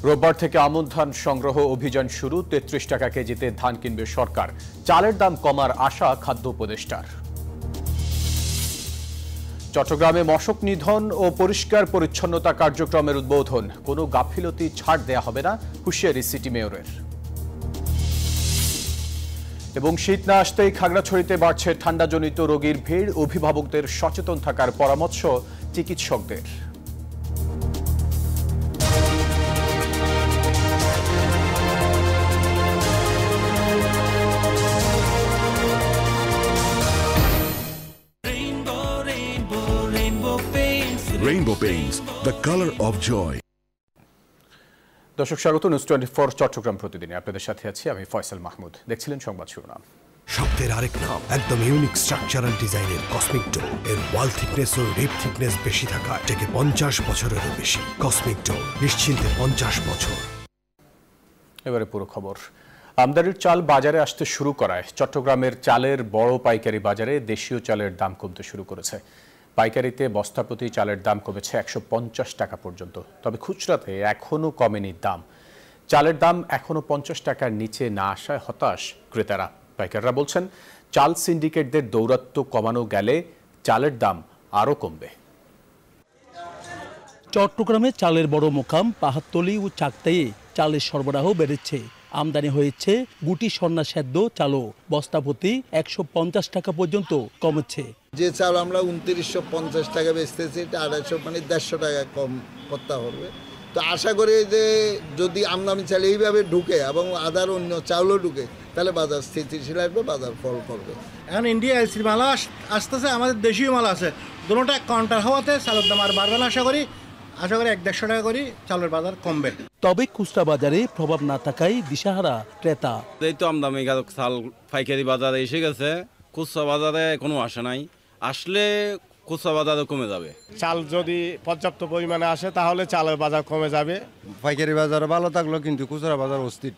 রোববার থেকে আমন ধান সংগ্রহ অভিযান শুরু। ৩৩ টাকা কেজিতে ধান কিনবে সরকার। চালের দাম কমার আশা খাদ্য উপদেষ্টার। চট্টগ্রামে মশক নিধন ও পরিষ্কার পরিচ্ছন্নতা কার্যক্রমের উদ্বোধন। কোনো গাফিলতি ছাড় দেয়া হবে না, হুঁশিয়ারি সিটি মেয়রের। এবং শীত না আসতেই খাগড়াছড়িতে বাড়ছে ঠান্ডাজনিত রোগীর ভিড়। অভিভাবকদের সচেতন থাকার পরামর্শ চিকিৎসকদের। Rainbow Paints, the color of joy. দর্শক স্বাগত নিউজ 24 চট্টগ্রাম প্রতিদিনে আপনাদের সাথে আছি আমি ফয়সাল মাহমুদ। দেখছিলেন সংবাদ শিরোনাম। শব্দের আরেক নাম, একদম ইউনিক স্ট্রাকচারাল ডিজাইনের কসমিক ডো। এর ওয়াল থিকনেস ও রিপ থিকনেস বেশি থাকায় থেকে 50 বছরেরও বেশি। কসমিক ডো, নিশ্চিন্তে 50 বছর। এবারে পুরো খবর। আমদানির চাল বাজারে আসতে শুরু করায় চট্টগ্রামের চালের বড় পাইকারি বাজারে দেশীয় চালের দাম কমতে শুরু করেছে। পাইকারিতে বস্তা প্রতি চালের দাম কমেছে 150 টাকা পর্যন্ত। তবে খুচরাতে এখনও কমেনি দাম। চালের দাম এখনও 50 টাকার নিচে না আসায় হতাশ ক্রেতারা। পাইকাররা বলছেন, চাল সিন্ডিকেটদের দৌরাত্ম্য কমানো গেলে চালের দাম আরও কমবে। চট্টগ্রামে চালের বড় মোকাম পাহাড়তলী ও চাকতাইয়ে চালের সরবরাহ বেড়েছে। আমদানি হয়েছে গুটি সন্না সেদ্ধ চালও বস্তা প্রতি 150 টাকা পর্যন্ত কমেছে। যে চাল আমরা 2950 টাকা বেচতেছি, এটা 250 মানে 150 টাকা কম করতে হবে। তো আশা করি যে যদি আমদানি চাল এইভাবে ঢুকে এবং আদার অন্য চাউলও ঢুকে, তাহলে বাজার স্থিতিশীল আসবে, বাজার ফল করবে। এখন ইন্ডিয়া এলসির মাল আসতেছে, আমাদের দেশীয় মাল আছে, দুটোটা কাউন্টার হওয়াতে চালের দাম আর বাড়বে না। আশা করি 150 টাকা করে চালের বাজার কমবে। তবে খুচরা বাজারে প্রভাব না থাকায় দিশাহারা ক্রেতা। এই তো আমদানি চাল পাইকারি বাজারে এসে গেছে, খুচরা বাজারে কোনো আসে নাই। আসলে খুচরা বাজারে কমে যাবে। চাল যদি পর্যাপ্ত পরিমাণে আসে তাহলে চালের বাজার কমে যাবে। পাইকারি বাজার ভালো থাকলো, কিন্তু খুচরা বাজার অস্থির,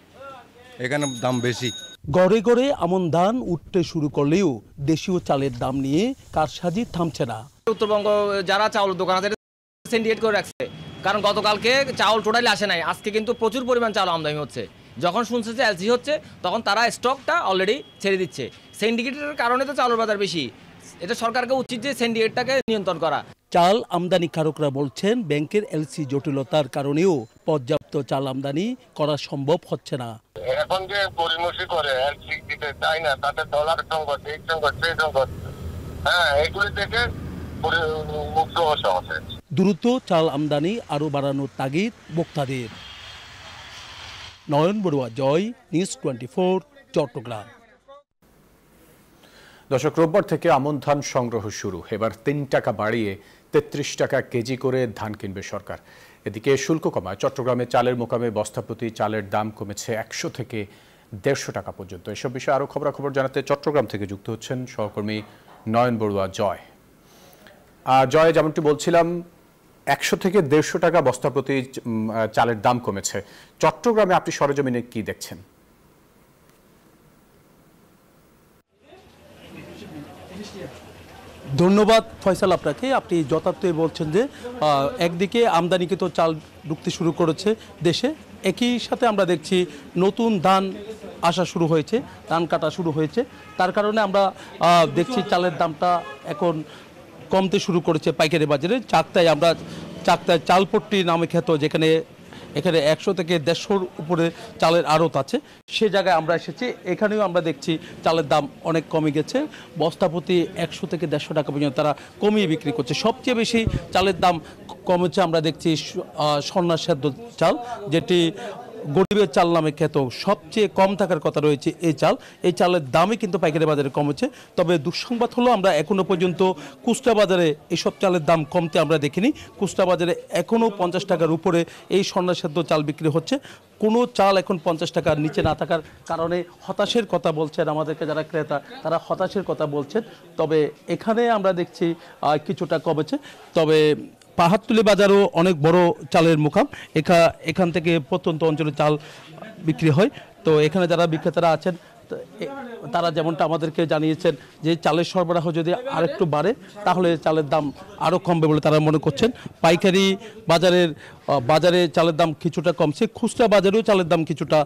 এখানে দাম বেশি। গড়ে গড়ে আমন ধান উঠতে শুরু করলেও দেশীয় চালের দাম নিয়ে কারসাজি থামছে না। উত্তরবঙ্গ যারা চাউল দোকান আছে সিন্ডিকেট করে রাখছে, কারণ গতকালকে চাউল টোটালি আসে নাই। আজকে কিন্তু প্রচুর পরিমাণ চাউল আমদানি হচ্ছে। যখন শুনছে যে এলসি হচ্ছে, তখন তারা স্টকটা অলরেডি ছেড়ে দিচ্ছে। সিন্ডিকেটের কারণে তো চাউলের বাজার বেশি। এটা সরকারকে উচিত যে সিন্ডিকেটটাকে নিয়ন্ত্রণ করা। চাল আমদানিকারকরা বলছেন, ব্যাংকের এলসি জটিলতার কারণেও পর্যাপ্ত চাল আমদানি করা সম্ভব হচ্ছে না। এখন যে পরিমর্শি করে এলসি দিতে চায় না, তাতে ডলার সংকট, এই সংকট, সেই সংকট, এগুলি থেকে মুক্ত হওয়া সহজ। দ্রুত চাল আমদানি আরও বাড়ানোর তাগিদ ভোক্তাদের। নয়ন বড়ুয়া, জয়, নিউজ 24 চট্টগ্রাম। দর্শক, রোববার থেকে আমন ধান সংগ্রহ শুরু। এবার 3 টাকা বাড়িয়ে 33 টাকা কেজি করে ধান কিনবে সরকার। এদিকে শুল্ক কমায় চট্টগ্রামে চালের মোকামে বস্তা প্রতি চালের দাম কমেছে 100 থেকে 150 টাকা পর্যন্ত। এসব বিষয়ে আরও খবরাখবর জানাতে চট্টগ্রাম থেকে যুক্ত হচ্ছেন সহকর্মী নয়ন বড়ুয়া, জয়। জয়, যেমনটি বলছিলাম, 100 থেকে 150 টাকা বস্তা প্রতি চালের দাম কমেছে। চট্টগ্রামে আপনি সরেজমিনে কি দেখছেন? ধন্যবাদ ফয়সাল আপনাকে। আপনি যথার্থই বলছেন যে একদিকে আমদানিকৃত চাল ঢুকতে শুরু করেছে দেশে, একই সাথে আমরা দেখছি নতুন ধান আসা শুরু হয়েছে, ধান কাটা শুরু হয়েছে। তার কারণে আমরা দেখছি চালের দামটা এখন কমতে শুরু করেছে পাইকারি বাজারে। চাকতায় চালপট্টি নামে খ্যাত, যেখানে এখানে 100 থেকে 150 উপরে চালের আড়ত আছে, সে জায়গায় আমরা এসেছি। এখানেও আমরা দেখছি চালের দাম অনেক কমে গেছে। বস্তা প্রতি 100 থেকে 150 টাকা পর্যন্ত তারা কমিয়ে বিক্রি করছে। সবচেয়ে বেশি চালের দাম কমেছে আমরা দেখছি সন্না সেদ্ধ চাল, যেটি গরিবের চাল নামে খ্যাত। সবচেয়ে কম থাকার কথা রয়েছে এই চালের দামই কিন্তু পাইকারি বাজারে কমেছে। তবে দুঃসংবাদ হলো, আমরা এখনও পর্যন্ত খুচরা বাজারে এসব চালের দাম কমতে আমরা দেখিনি। খুচরা বাজারে এখনও 50 টাকার উপরে এই সন্না সেদ্ধ চাল বিক্রি হচ্ছে। কোনো চাল এখন 50 টাকার নিচে না থাকার কারণে হতাশের কথা বলছেন আমাদেরকে যারা ক্রেতা, তারা হতাশের কথা বলছেন। তবে এখানে আমরা দেখছি কিছুটা কমেছে। তবে পাহাড়তলী বাজারও অনেক বড় চালের মোকাম। এখান থেকে প্রত্যন্ত অঞ্চলে চাল বিক্রি হয়। তো এখানে যারা বিক্রেতারা আছেন তারা যেমনটা আমাদেরকে জানিয়েছেন যে চালের সরবরাহ যদি আরেকটু বাড়ে তাহলে চালের দাম আরও কমবে বলে তারা মনে করছেন। পাইকারি বাজারে চালের দাম কিছুটা কমছে, খুচরা বাজারেও চালের দাম কিছুটা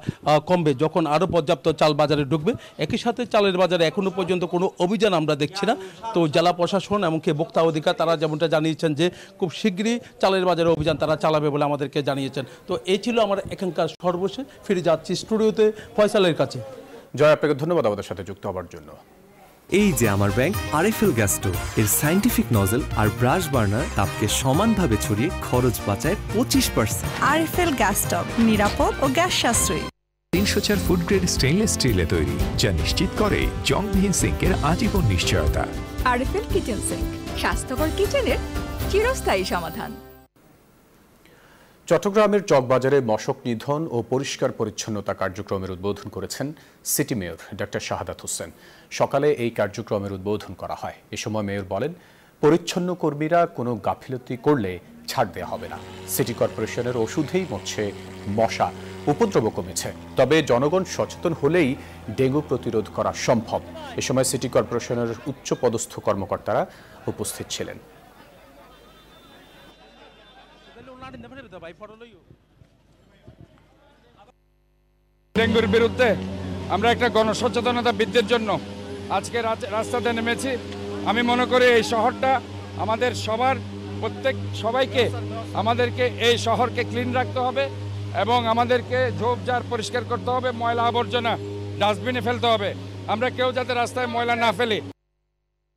কমবে যখন আরও পর্যাপ্ত চাল বাজারে ঢুকবে। একই সাথে চালের বাজারে এখনও পর্যন্ত কোনো অভিযান আমরা দেখছি না। তো জেলা প্রশাসন এমনকি ভোক্তা অধিকার তারা যেমনটা জানিয়েছেন যে খুব শীঘ্রই চালের বাজারে অভিযান তারা চালাবে বলে আমাদেরকে জানিয়েছেন। তো এই ছিল আমার এখানকার সর্বশেষ। ফিরে যাচ্ছি স্টুডিওতে ফয়সালের কাছে। জয়, আপনাকে ধন্যবাদ আমাদের সাথে যুক্ত হওয়ার জন্য। এই যে আমার ব্যাংক আরএফএল গ্যাস স্টোভ এর সায়েন্টিফিক নজল আর ব্রাশ বার্নার তাপকে সমানভাবে ছড়িয়ে খরচ বাঁচায় 25%। আরএফএল গ্যাস স্টোভ নিরাপদ ও গ্যাস সাশ্রয়ী। 304 ফুড গ্রেড স্টেইনলেস স্টিলে তৈরি, যা নিশ্চিত করে জংবিহীন সিঙ্কের আজীবন নিশ্চয়তা। আরএফএল কিচেন সিঙ্ক, স্বাস্থ্যকর কিচেনের চিরস্থায়ী সমাধান। চট্টগ্রামের চকবাজারে মশক নিধন ও পরিষ্কার পরিচ্ছন্নতা কার্যক্রমের উদ্বোধন করেছেন city mayor doctor Shahadat Hossain. সকালে এই কার্যক্রমের উদ্বোধন করা হয়। এ সময় মেয়র বলেন, পরিচ্ছন্ন কর্মীরা কোনো গাফিলতি করলে ছাড় দেওয়া হবে না। সিটি কর্পোরেশনের ওষুধেই মরছে মশা, উপদ্রব কমেছে। তবে জনগণ সচেতন হলেই ডেঙ্গু প্রতিরোধ করা সম্ভব। এ সময় সিটি কর্পোরেশনের উচ্চপদস্থ কর্মকর্তারা উপস্থিত ছিলেন। ডেঙ্গুর বিরুদ্ধে আমরা একটা গণসচেতনতা বৃদ্ধির জন্য আজকে রাস্তাতে নেমেছি। আমি মনে করি এই শহরটা আমাদের সবাইকে আমাদেরকে এই শহরকে ক্লিন রাখতে হবে এবং আমাদেরকে ঝোপঝাড় পরিষ্কার করতে হবে, ময়লা আবর্জনা ডাস্টবিনে ফেলতে হবে। আমরা কেউ যাতে রাস্তায় ময়লা না ফেলি।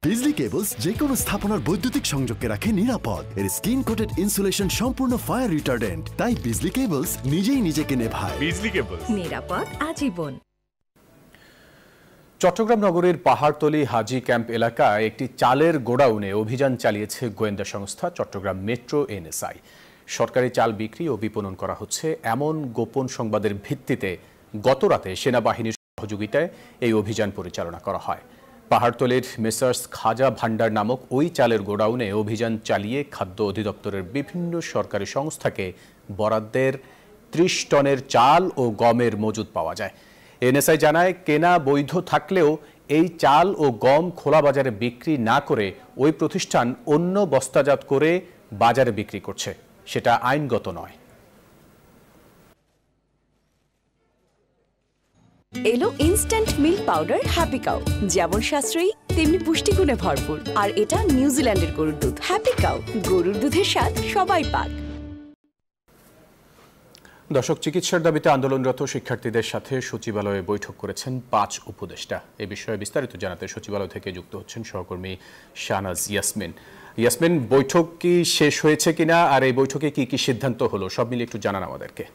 বিজলি কেবলস যে কোনো স্থাপনার বৈদ্যুতিক সংযোগকে রাখে নিরাপদ। এর স্কিন কোটেড ইনসুলেশন সম্পূর্ণ ফায়ার রিটার্ডেন্ট, তাই বিজলি কেবলস নিজেই নিজেকে নেভায়। বিজলি কেবলস, নিরাপদ আজীবন। চট্টগ্রাম নগরীর পাহাড়তলী হাজি ক্যাম্প এলাকায় একটি চালের গোডাউনে অভিযান চালিয়েছে গোয়েন্দা সংস্থা চট্টগ্রাম মেট্রো এনএসআই। সরকারি চাল বিক্রি ও বিপণন করা হচ্ছে এমন গোপন সংবাদের ভিত্তিতে গতরাতে সেনাবাহিনীর সহযোগিতায় এই অভিযান পরিচালনা করা হয়। পাহাড়তলীর মেসার্স খাজা ভান্ডার নামক ওই চালের গোডাউনে অভিযান চালিয়ে খাদ্য অধিদপ্তরের বিভিন্ন সরকারি সংস্থাকে বরাদ্দের ৩০ টনের চাল ও গমের মজুদ পাওয়া যায়। এনএসআই জানায়, কেনা বৈধ থাকলেও এই চাল ও গম খোলা বাজারে বিক্রি না করে ওই প্রতিষ্ঠান অন্য বস্তাজাত করে বাজারে বিক্রি করছে, সেটা আইনগত নয়। এলো instant milk powder happy cow, যেমন সাশ্রয়ী তেমনি পুষ্টিগুণে ভরপুর। আর এটা নিউজিল্যান্ডের গরুর দুধ। হ্যাপি কাউ, গরুর দুধের স্বাদ সবাই পাক। দর্শক, চিকিৎসার দাবিতে আন্দোলনরত শিক্ষার্থীদের সাথে সচিবালয়ে বৈঠক করেছেন 5 উপদেষ্টা। এ বিষয়ে বিস্তারিত জানাতে সচিবালয় থেকে যুক্ত হচ্ছেন সহকর্মী শাহনাজ ইয়াসমিন। ইয়াসমিন, বৈঠক কি শেষ হয়েছে কিনা আর এই বৈঠকে কি কি সিদ্ধান্ত হলো সব মিলে একটু জানান আমাদেরকে।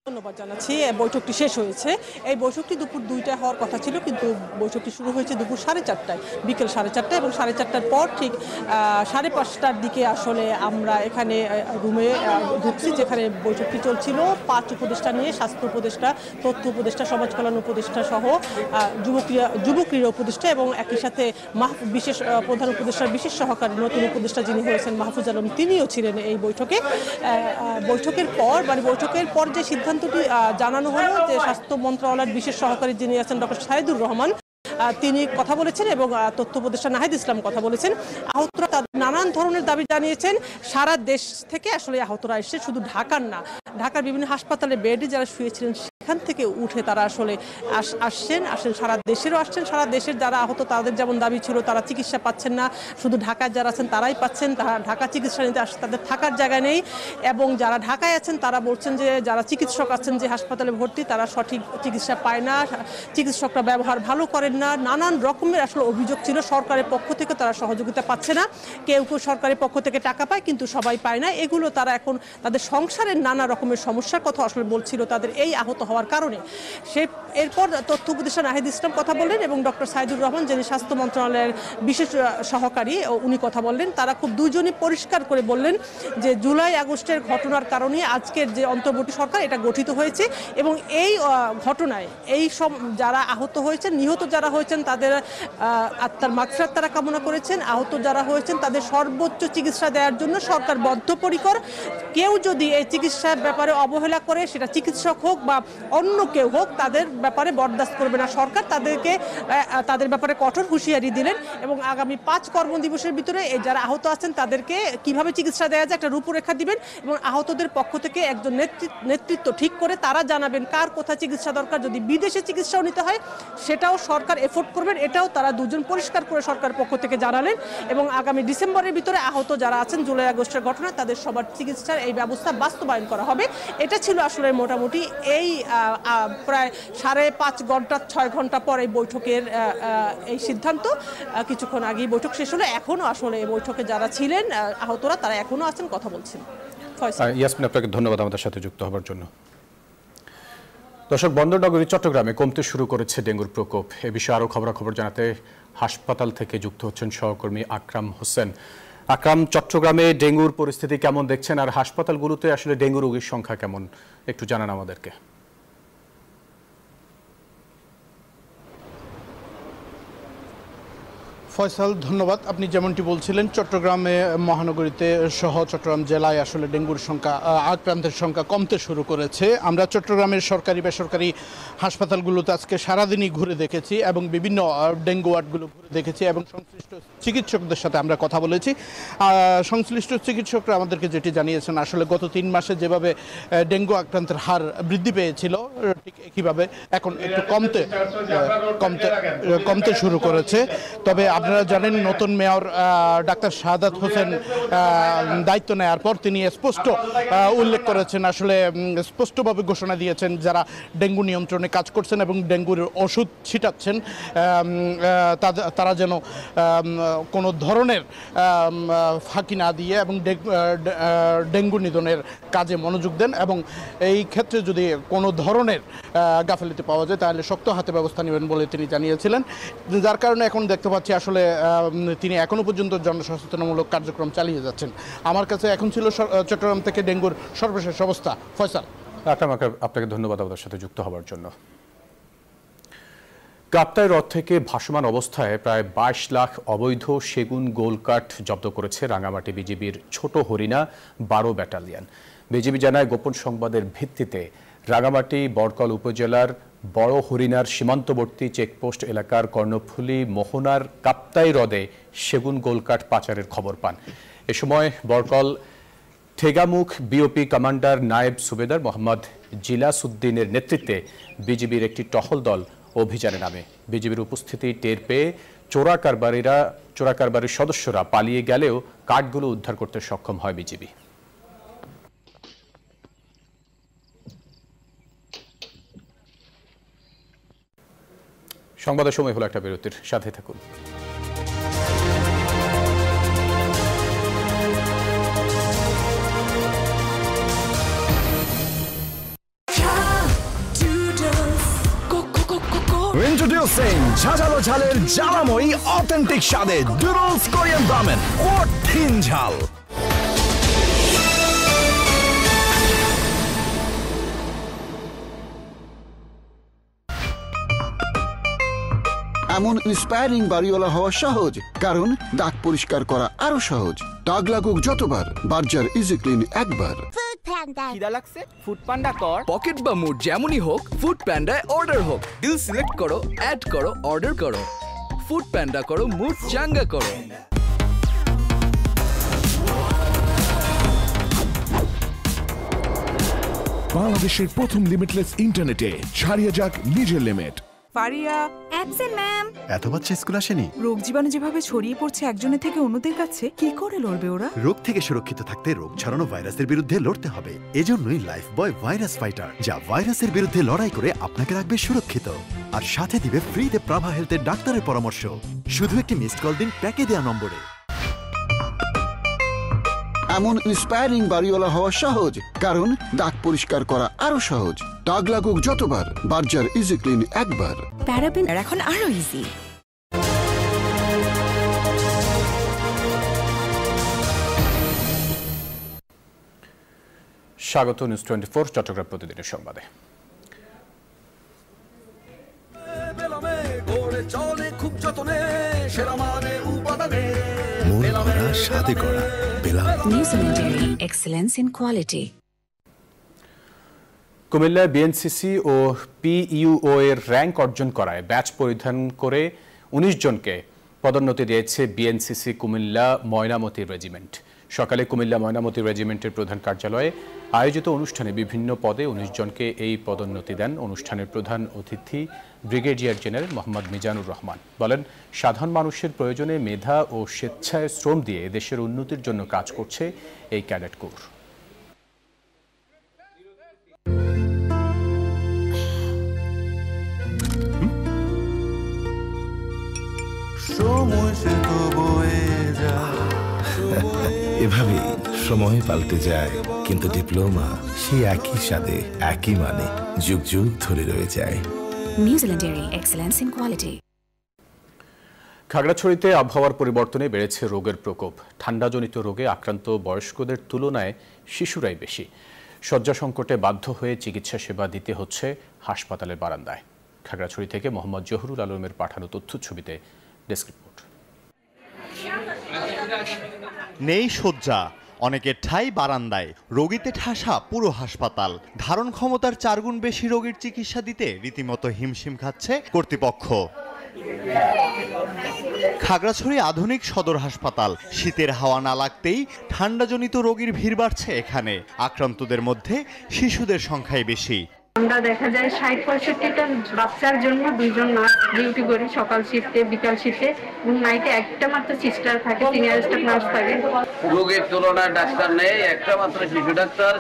ধন্যবাদ জানাচ্ছি। বৈঠকটি শেষ হয়েছে। এই বৈঠকটি দুপুর 2টায় হওয়ার কথা ছিল, কিন্তু বৈঠকটি শুরু হয়েছে দুপুর 4:30টায়, বিকেল 4:30টায়। এবং 4:30টার পর ঠিক 5:30টার দিকে আসলে আমরা এখানে রুমে ঢুকছি, যেখানে বৈঠকটি চলছিল 5 উপদেষ্টা নিয়ে, স্বাস্থ্য উপদেষ্টা, তথ্য উপদেষ্টা, সমাজ কল্যাণ উপদেষ্টা সহ যুব ক্রীড়া উপদেষ্টা এবং একই সাথে বিশেষ প্রধান উপদেষ্টার বিশেষ সহকারী নতুন উপদেষ্টা যিনি হয়েছেন মাহফুজ আলম, তিনিও ছিলেন এই বৈঠকে। বৈঠকের পর যে সিদ্ধান্তটি জানানো হলো যে স্বাস্থ্য মন্ত্রণালয়ের বিশেষ সহকারী যিনি আছেন ডক্টর সাইদুর রহমান, তিনি কথা বলেছেন এবং তথ্য উপদেষ্টা নাহিদ ইসলাম কথা বলেছেন। আহতরা তাদের নানান ধরনের দাবি জানিয়েছেন। সারা দেশ থেকে আসলে আহতরা এসেছে, শুধু ঢাকার না, ঢাকার বিভিন্ন হাসপাতালে বেডে যারা শুয়েছিলেন সেখান থেকে উঠে তারা আসলে আসছেন, সারা দেশেরও আসছেন। সারা দেশের যারা আহত তাদের যেমন দাবি ছিল তারা চিকিৎসা পাচ্ছেন না, শুধু ঢাকায় যারা আছেন তারাই পাচ্ছেন, তারা ঢাকা চিকিৎসা নিতে আসছে, তাদের থাকার জায়গা নেই। এবং যারা ঢাকায় আছেন তারা বলছেন যে যারা চিকিৎসক আছেন যে হাসপাতালে ভর্তি তারা সঠিক চিকিৎসা পায় না, চিকিৎসকরা ব্যবহার ভালো করেন না, নানান রকমের আসলে অভিযোগ ছিল। সরকারের পক্ষ থেকে তারা সহযোগিতা পাচ্ছে না, কেউ কেউ সরকারের পক্ষ থেকে টাকা পায় কিন্তু সবাই পায় না। এগুলো তারা এখন তাদের সংসারের নানা রকমের সমস্যার কথা আসলে বলছিল তাদের এই আহত হওয়ার কারণে। এরপর তথ্য উপদেষ্টা নাহিদ ইসলাম কথা বললেন এবং ডক্টর সাইদুর রহমান যিনি স্বাস্থ্য মন্ত্রণালয়ের বিশেষ সহকারী উনি কথা বললেন। তারা খুব দুইজনই পরিষ্কার করে বললেন যে জুলাই আগস্টের ঘটনার কারণে আজকের যে অন্তর্বর্তী সরকার এটা গঠিত হয়েছে এবং এই ঘটনায় এই সব যারা আহত হয়েছেন, নিহত যারা হয়েছেন তাদের আত্মার মাগফিরাত তারা কামনা করেছেন। আহত যারা হয়েছেন তাদের সর্বোচ্চ চিকিৎসা দেওয়ার জন্য সরকার বদ্ধপরিকর। কেউ যদি এই চিকিৎসার ব্যাপারে অবহেলা করে, সেটা চিকিৎসক হোক বা অন্য কেউ হোক, তাদের ব্যাপারে বরদাস্ত করবে না সরকার। তাদের ব্যাপারে কঠোর হুঁশিয়ারি দিলেন এবং আগামী 5 কর্মদিবসের ভিতরে এই যারা আহত আছেন তাদেরকে কিভাবে চিকিৎসা দেওয়া যায় একটা রূপরেখা দিবেন এবং আহতদের পক্ষ থেকে একজন নেতৃত্ব ঠিক করে তারা জানাবেন কার কোথায় চিকিৎসা দরকার। যদি বিদেশে চিকিৎসাও নিতে হয় সেটাও সরকার এফোর্ড করবেন, এটাও তারা দুজন পরিষ্কার করে সরকারের পক্ষ থেকে জানালেন। এবং আগামী ডিসেম্বরের ভিতরে আহত যারা আছেন জুলাই আগস্টের ঘটনা তাদের সবার চিকিৎসার এই ব্যবস্থা বাস্তবায়ন করা হবে। এটা ছিল আসলে মোটামুটি এই প্রায় 5.5 ঘন্টা 6 ঘন্টা পর এই বৈঠকের এই সিদ্ধান্ত। কিছুক্ষণ আগেই বৈঠক শেষ হলো। এখনো আসলে এই বৈঠকে যারা ছিলেন আহতরা তারা এখনো আছেন, কথা বলছেন। ইয়াসমিন, আপনাকে ধন্যবাদ আমাদের সাথে যুক্ত হওয়ার জন্য। দর্শক, বন্দরনগরী চট্টগ্রামে কমতে শুরু করেছে ডেঙ্গুর প্রকোপ। এ বিষয়ে আরও খবরাখবর জানাতে হাসপাতাল থেকে যুক্ত হচ্ছেন সহকর্মী আকরাম হোসেন। আকরাম, চট্টগ্রামে ডেঙ্গুর পরিস্থিতি কেমন দেখছেন আর হাসপাতালগুলোতে আসলে ডেঙ্গু রোগীর সংখ্যা কেমন একটু জানান আমাদেরকে। ফয়সাল, ধন্যবাদ। আপনি যেমনটি বলছিলেন, চট্টগ্রামে মহানগরীতে সহ চট্টগ্রাম জেলায় আসলে ডেঙ্গুর সংখ্যা, আক্রান্তের সংখ্যা কমতে শুরু করেছে। আমরা চট্টগ্রামের সরকারি বেসরকারি হাসপাতালগুলোতে আজকে সারাদিনই ঘুরে দেখেছি এবং বিভিন্ন ডেঙ্গু ওয়ার্ডগুলো ঘুরে দেখেছি এবং সংশ্লিষ্ট চিকিৎসকদের সাথে আমরা কথা বলেছি। সংশ্লিষ্ট চিকিৎসকরা আমাদেরকে যেটি জানিয়েছেন, আসলে গত 3 মাসে যেভাবে ডেঙ্গু আক্রান্তের হার বৃদ্ধি পেয়েছিল ঠিক একইভাবে এখন একটু কমতে শুরু করেছে। তবে আপনারা জানেন, নতুন মেয়র ডাক্তার শাহাদাত হোসেন দায়িত্ব নেওয়ার পর তিনি স্পষ্ট উল্লেখ করেছেন, আসলে স্পষ্টভাবে ঘোষণা দিয়েছেন যারা ডেঙ্গু নিয়ন্ত্রণে কাজ করছেন এবং ডেঙ্গুর ওষুধ ছিটাচ্ছেন তারা যেন কোনো ধরনের ফাঁকি না দিয়ে এবং ডেঙ্গু নিধনের কাজে মনোযোগ দেন এবং এই ক্ষেত্রে যদি কোনো ধরনের গাফিলতি পাওয়া যায় তাহলে শক্ত হাতে ব্যবস্থা নেবেন বলে তিনি জানিয়েছিলেন। যার কারণে এখন দেখতে পাচ্ছি আসলে তিনি এখনো পর্যন্ত জনসচেতনমূলক কার্যক্রম চালিয়ে যাচ্ছেন। আমার কাছে এখন ছিল চট্টগ্রাম থেকে ডেঙ্গুর সর্বশেষ অবস্থা। ফয়সাল, আপনাকে ধন্যবাদ আমাদের সাথে যুক্ত হওয়ার জন্য। কাপ্তাই হ্রদ থেকে ভাসমান অবস্থায় প্রায় 22 লাখ অবৈধ সেগুন গোলকাঠ জব্দ করেছে রাঙামাটি বিজিবির ছোট হরিণা 12 ব্যাটালিয়ন। বিজিবি জানায়, গোপন সংবাদের ভিত্তিতে রাঙামাটি বড়কল উপজেলার বড় হরিণার সীমান্তবর্তী চেকপোস্ট এলাকার কর্ণফুলী মোহনার কাপ্তাই হ্রদে সেগুন গোলকাঠ পাচারের খবর পান। এ সময় বড়কল ঠেগামুখ বিওপি কমান্ডার নায়েব সুবেদার মোহাম্মদ জিলাস উদ্দিনের নেতৃত্বে বিজিবির একটি টহল দল অভিযানে নামে। বিজিবির উপস্থিতি টের পেয়ে চোরাকারবারির সদস্যরা পালিয়ে গেলেও কাঠগুলো উদ্ধার করতে সক্ষম হয় বিজিবি। সংবাদের সময় হলো একটা বিরতির, সাথে থাকুন। Introducing ঝাঁঝালো ঝালের জ্বালাময়ী অথেন্টিক স্বাদে ডুডলস কোরিয়ান রামেন কঠিন ঝাল। এমন ইন্সপায়ারিং বাড়িওয়ালা হওয়া সহজ, কারণ দাগ পরিষ্কার করা আরো সহজ। দাগ লাগুক যতবার, বার্জার ইজি ক্লিন একবার। খিদা লাগছে, ফুড পান্ডা কর। পকেট বা মুড যেমনই হোক, ফুড প্যান্ডায় অর্ডার হোক। ডিল সিলেক্ট করো, অ্যাড করো, অর্ডার করো। ফুড প্যান্ডা করো, মুড চাঙ্গা করো। বাংলাদেশের প্রথম লিমিটলেস ইন্টারনেটে ছাড়িয়ে যাক নিজের লিমিট। Faria absent ma'am. এত বাচ্চা স্কুল আসেনি? রোগ জীবাণু যেভাবে ছড়িয়ে পড়ছে একজনের থেকে অন্যদের কাছে, কি করে লড়বে ওরা? রোগ থেকে সুরক্ষিত থাকতে রোগ ছড়ানো ভাইরাসের বিরুদ্ধে লড়তে হবে। এজন্যই লাইফ বয় ভাইরাস ফাইটার, যা ভাইরাসের বিরুদ্ধে লড়াই করে আপনাকে রাখবে সুরক্ষিত আর সাথে দিবে ফ্রিতে প্রাভা হেলথের ডাক্তারের পরামর্শ। শুধু একটি মিসড কল দিন প্যাকে দেওয়া নম্বরে। এমন ইন্সপায়ারিং বাড়িওয়ালা হওয়া সহজ, কারণ দাগ পরিষ্কার করা আরো সহজ। দাগ লাগুক যতবার, বার্জার ইজি ক্লিন একবার। প্যারাবেন এখন আরো ইজি। স্বাগত নিউজ 24 চট্টগ্রাম প্রতিদিনের সংবাদে। কুমিল্লায় বিএনসিসি ও পিইউও এর র্যাঙ্ক অর্জন করায় ব্যাচ পরিধান করে ১৯ জনকে পদোন্নতি দিয়েছে বিএনসিসি কুমিল্লা ময়নামতি রেজিমেন্ট। সকালে কুমিল্লা ময়নামতি রেজিমেন্টের প্রধান কার্যালয়ে আয়োজিত অনুষ্ঠানে বিভিন্ন পদে ১৯ জনকে এই পদোন্নতি দেন অনুষ্ঠানের প্রধান অতিথি ব্রিগেডিয়ার জেনারেল মোহাম্মদ মিজানুর রহমান। বলেন, সাধারণ মানুষের প্রয়োজনে মেধা ও স্বেচ্ছায় শ্রম দিয়ে দেশের উন্নতির জন্য কাজ করছে এই ক্যাডেট কোর। এভাবেই সময় পাল্টে যায়, কিন্তু ডিপ্লোমা সেই একই স্বাদে একই মানে যুগ যুগ ধরে রয়ে যায়। নিউজিল্যান্ডের এক্সেলেন্স ইন কোয়ালিটি। খাগড়াছড়িতে আবহাওয়ার পরিবর্তনে বেড়েছে রোগের প্রকোপ। ঠান্ডাজনিত রোগে আক্রান্ত বয়স্কদের তুলনায় শিশুরাই বেশি। শয্যা সংকটে বাধ্য হয়ে চিকিৎসা সেবা দিতে হচ্ছে হাসপাতালের বারান্দায়। খাগড়াছড়ি থেকে মোহাম্মদ জহুরুল আলমের পাঠানো তথ্য ছবিতে ডেস্ক রিপোর্ট। নেই শয্যা, অনেকের ঠাঁই বারান্দায়, রোগীতে ঠাসা পুরো হাসপাতাল। ধারণ ক্ষমতার 4 গুণ বেশি রোগীর চিকিৎসা দিতে রীতিমতো হিমশিম খাচ্ছে কর্তৃপক্ষ। খাগড়াছড়ি আধুনিক সদর হাসপাতাল। শীতের হাওয়া না লাগতেই ঠান্ডাজনিত রোগীর ভিড় বাড়ছে এখানে। আক্রান্তদের মধ্যে শিশুদের সংখ্যাই বেশি। আমরা দেখা যায় ৬০-৬৫টা বাচ্চার জন্য 2 জন নার্স ডিউটি করি, সকাল শিফটে বিকাল শিফটে, এবং নাইটে একটা মাত্র সিস্টার থাকে, সিনিয়র স্টাফ নার্স থাকে। রোগের তুলনায় ডাক্তার নেই, একটা মাত্র শিশু ডাক্তার।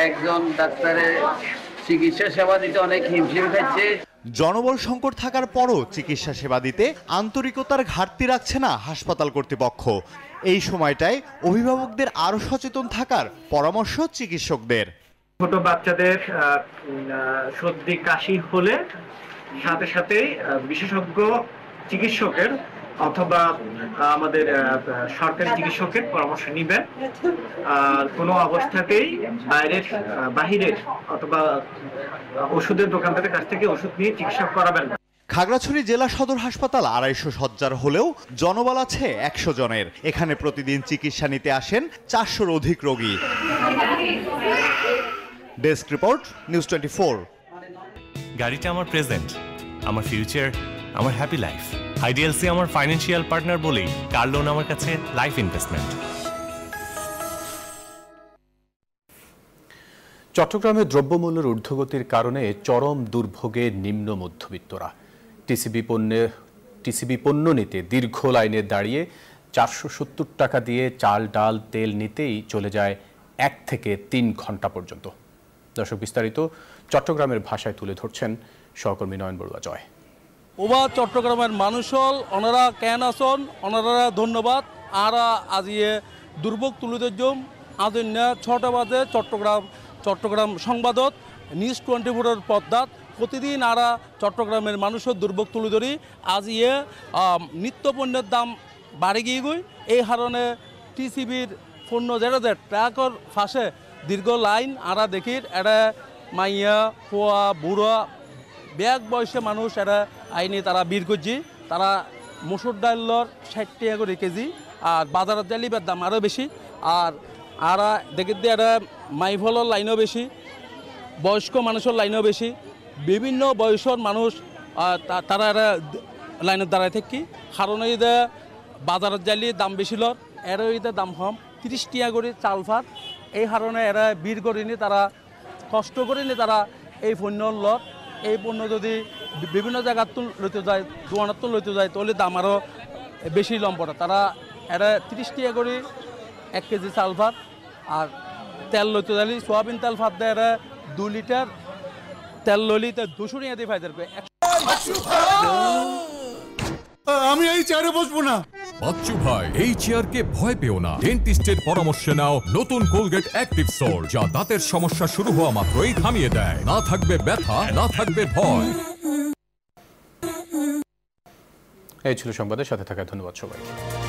একজন ডাক্তারের চিকিৎসা সেবা দিতে অনেক হিমশিম খাচ্ছে। জনবল সংকট থাকার পরও চিকিৎসা সেবা দিতে আন্তরিকতার ঘাটতি রাখছে না হাসপাতাল কর্তৃপক্ষ। এই সময়টায় অভিভাবকদের আরো সচেতন থাকার পরামর্শ চিকিৎসকদের। ছোট বাচ্চাদের সর্দি কাশি হলে সাথে সাথেই বিশেষজ্ঞ চিকিৎসকের অথবা আমাদের সরকারি চিকিৎসকের পরামর্শ নেবেন। আর কোনো অবস্থাতেই বাহিরের অথবা ওষুধের দোকানদারের কাছ থেকে ওষুধ নিয়ে চিকিৎসা করাবেন না। খাগড়াছড়ি জেলা সদর হাসপাতাল ২৫০ শয্যার হলেও জনবল আছে ১০০ জনের। এখানে প্রতিদিন চিকিৎসা নিতে আসেন ৪০০-র অধিক রোগী। Desk report, news 24। গাড়িটা আমার প্রেজেন্ট, আমার ফিউচার, আমার হ্যাপি লাইফ। আইডিএলসি আমার ফাইন্যান্সিয়াল পার্টনার বলেই কার লোন আমার কাছে লাইফ ইনভেস্টমেন্ট। চট্টগ্রামে দ্রব্যমূল্যের ঊর্ধ্বগতির কারণে চরম দুর্ভোগে নিম্ন মধ্যবিত্তরা। টিসিবি পণ্য নিতে দীর্ঘ লাইনে দাঁড়িয়ে ৪৭০ টাকা দিয়ে চাল, ডাল, তেল নিতেই চলে যায় 1 থেকে 3 ঘন্টা পর্যন্ত। দর্শক, বিস্তারিত চট্টগ্রামের ভাষায় তুলে ধরছেন সহকর্মী নয়ন বড়ুয়া জয়। ওবা চট্টগ্রামের মানুষ হল ওনারা কেন আসন, ওনারা ধন্যবাদ। আরা আজিয়ে দুর্ভোগ তুলে ধরম আজ 6টা বাজে চট্টগ্রাম সংবাদত নিউজ 24-এর পর্দাত প্রতিদিন আরা চট্টগ্রামের মানুষের দুর্ভোগ তুলে ধরি। আজ নিত্য পণ্যের দাম বাড়ে গিয়ে গই। এই কারণে টিসিবির পণ্য যেটা ট্রাকর ফাঁসে দীর্ঘ লাইন আরা দেখি। এটা মাইয়া খোয়া বুড়া ব্যাগ বয়সে মানুষ এরা আইনি তারা বীর করছি। তারা মসুর ডাইলর 60 টাকা করে কেজি, আর বাজারের তেলিবার দাম আরও বেশি। আর দেখি এরা মাইফলের লাইনও বেশি, বয়স্ক মানুষের লাইনও বেশি। বিভিন্ন বয়সের মানুষ তারা এরা লাইনের দাঁড়ায় থাকি। কারণ এই যে বাজারের জালি দাম বেশি লর, এরও ঈদের দাম কম 30 টাকা করে চাল ফাট। এই কারণে এরা বীর করিনি, তারা কষ্ট করিনি, তারা এই পণ্য লর। এই পণ্য যদি বিভিন্ন জায়গার লইতে যায়, দোকানের তো লইতে যায়, তাহলে দাম আরও বেশি লম পড়ে। তারা এরা 30 টাকা করে 1 কেজি চাল ভাত। আর তেল লইতে যাইলে সোয়াবিন তেল ভাত দেয় এরা 2 লিটার তেল লইলি 200 টাকা দিয়ে ফায়দা করবে। আমি এই চেয়ারে বসবো না। বাচ্চু ভাই, এই চেয়ারকে ভয় পেও না। ডেন্টিস্টের পরামর্শে নাও নতুন কোলগেট অ্যাক্টিভ সোল, যা দাঁতের সমস্যা শুরু হওয়া মাত্রই থামিয়ে দেয়। না থাকবে ব্যথা, না থাকবে ভয়। এই ছিল সংবাদের সাথে থাকার ধন্যবাদ সবাইকে।